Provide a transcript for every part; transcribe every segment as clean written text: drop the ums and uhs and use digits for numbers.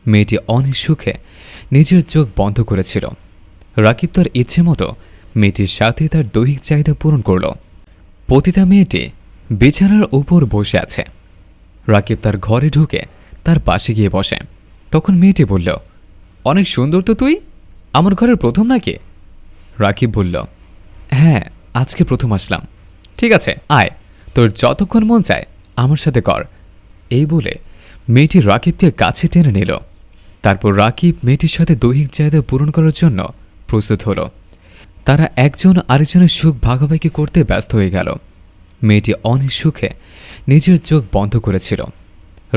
মেয়েটি অনেক সুখে নিজের চোখ বন্ধ করেছিল। রাকিব তার ইচ্ছে মতো মেয়েটির সাথে তার দৈহিক চাহিদা পূরণ করল। পতিতা মেয়েটি বিছানার উপর বসে আছে। রাকিব তার ঘরে ঢুকে তার পাশে গিয়ে বসে। তখন মেয়েটি বলল, অনেক সুন্দর তো তুই, আমার ঘরের প্রথম নাকি? রাকিব বলল, হ্যাঁ, আজকে প্রথম আসলাম। ঠিক আছে, আয়, তোর যতক্ষণ মন চায় আমার সাথে কর। এই বলে মেয়েটি রাকিবকে কাছে টেনে নিল। তারপর রাকিব মেয়েটির সাথে দৈহিক চাহিদা পূরণ করার জন্য প্রস্তুত হল। তারা একজন আরেকজনের সুখ ভাগাভাগি করতে ব্যস্ত হয়ে গেল। মেয়েটি অনেক সুখে নিজের চোখ বন্ধ করেছিল।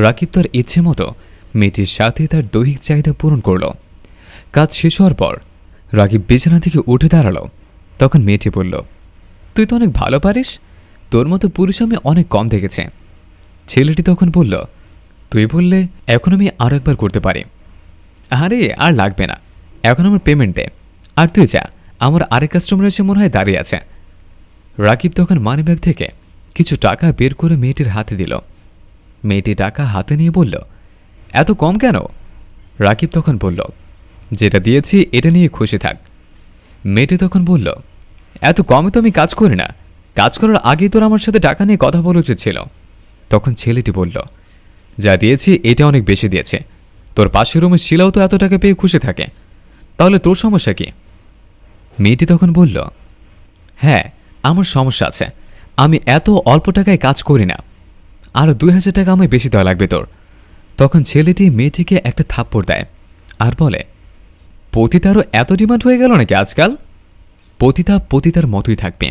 রাকিব তার ইচ্ছে মতো মেয়েটির সাথে তার দৈহিক চাহিদা পূরণ করল। কাজ শেষ হওয়ার পর রাকিব বিছানা থেকে উঠে দাঁড়ালো। তখন মেয়েটি বলল, তুই তো অনেক ভালো পারিস, তোর মতো পুরুষ আমি অনেক কম দেখেছি। ছেলেটি তখন বলল, তুই বললে এখন আমি আরও একবার করতে পারি। আরে আর লাগবে না, এখন আমার পেমেন্ট দে, আর তুই যা, আমার আরেক কাস্টমার এসে মনে হয় দাঁড়িয়ে আছে। রাকিব তখন মানিব্যাগ থেকে কিছু টাকা বের করে মেয়েটির হাতে দিল। মেয়েটি টাকা হাতে নিয়ে বলল, এত কম কেন? রাকিব তখন বলল, যেটা দিয়েছি এটা নিয়ে খুশি থাক। মেয়েটি তখন বলল, এত কমে তো আমি কাজ করি না, কাজ করার আগেই তোর আমার সাথে টাকা নিয়ে কথা বলা উচিত ছিল। তখন ছেলেটি বলল, যা দিয়েছি এটা অনেক বেশি দিয়েছে, তোর পাশের রুমের শিলাও তো এত টাকা পেয়ে খুশি থাকে, তাহলে তোর সমস্যা কি? মেয়েটি তখন বলল, হ্যাঁ, আমার সমস্যা আছে, আমি এত অল্প টাকায় কাজ করি না, আর 2000 টাকা আমায় বেশি দেওয়া লাগবে তোর। তখন ছেলেটি মেয়েটিকে একটা থাপ্পড় দেয় আর বলে, পতিতারও এত ডিমান্ড হয়ে গেল নাকি আজকাল? পতিতা পতিতার মতোই থাকবে,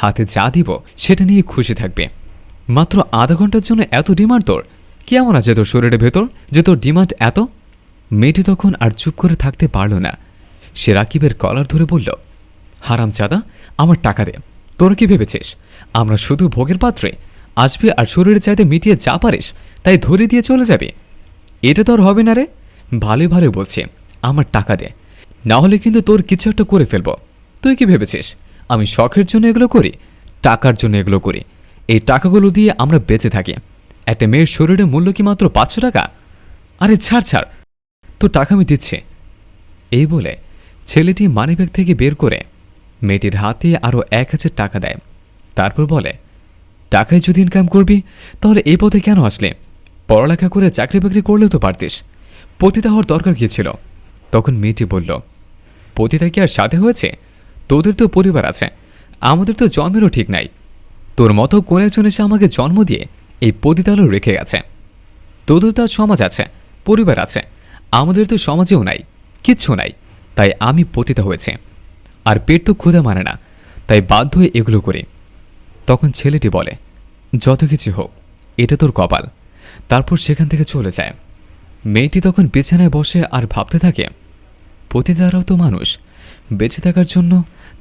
হাতে যা দিব সেটা নিয়ে খুশি থাকবে। মাত্র আধা ঘন্টার জন্য এত ডিমান্ড তোর? কেমন আছে তোর শরীরের ভেতর যে তোর ডিমান্ড এত? মেয়েটি তখন আর চুপ করে থাকতে পারল না। সে রাকিবের কলার ধরে বলল, হারামজাদা, আমার টাকা দে। তোরা কি ভেবেছিস আমরা শুধু ভোগের পাত্রে আসবে আর শরীরের চাইতে মিটিয়ে যা পারিস তাই ধরে দিয়ে চলে যাবে? এটা তো আর হবে না রে। ভালোই ভালোই বলছি, আমার টাকা দে, না হলে কিন্তু তোর কিছু একটা করে ফেলবো। তুই কি ভেবেছিস আমি শখের জন্য এগুলো করি? টাকার জন্য এগুলো করি। এই টাকাগুলো দিয়ে আমরা বেঁচে থাকি। একটা মেয়ের শরীরের মূল্য কি মাত্র 500 টাকা? আরে ছাড় ছাড়, তোর টাকা আমি দিচ্ছি। এই বলে ছেলেটি মানিব্যাগ থেকে বের করে মেয়েটির হাতে আরও 1000 টাকা দেয়। তারপর বলে, টাকায় যদি ইনকাম করবি তাহলে এই পথে কেন আসলে? পড়ালেখা করে চাকরি বাকরি করলেও তো পারতিস, পতিতা হওয়ার দরকার কী ছিল? তখন মেয়েটি বলল, পতিতা কি আর সাথে হয়েছে? তোদের তো পরিবার আছে, আমাদের তো জন্মেরও ঠিক নাই। তোর মতো কোন একজন এসে আমাকে জন্ম দিয়ে এই পতিতালয় রেখে গেছে। তোদের তো সমাজ আছে, পরিবার আছে, আমাদের তো সমাজেও নাই, কিচ্ছু নাই, তাই আমি পতিতা হয়েছে। আর পেট তো ক্ষুধা মানে না, তাই বাধ্য হয়ে এগুলো করি। তখন ছেলেটি বলে, যত কিছু হোক, এটা তোর কপাল। তারপর সেখান থেকে চলে যায়। মেয়েটি তখন বিছানায় বসে আর ভাবতে থাকে, পতিতারাও তো মানুষ, বেঁচে থাকার জন্য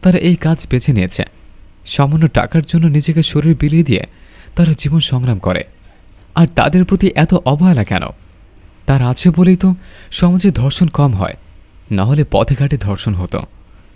তারা এই কাজ বেছে নিয়েছে। সামান্য টাকার জন্য নিজেকে শরীর বিলিয়ে দিয়ে তারা জীবন সংগ্রাম করে। আর তাদের প্রতি এত অবহেলা কেন? তার আছে বলেই তো সমাজে ধর্ষণ কম হয়, না হলে পথে ঘাটে ধর্ষণ হতো।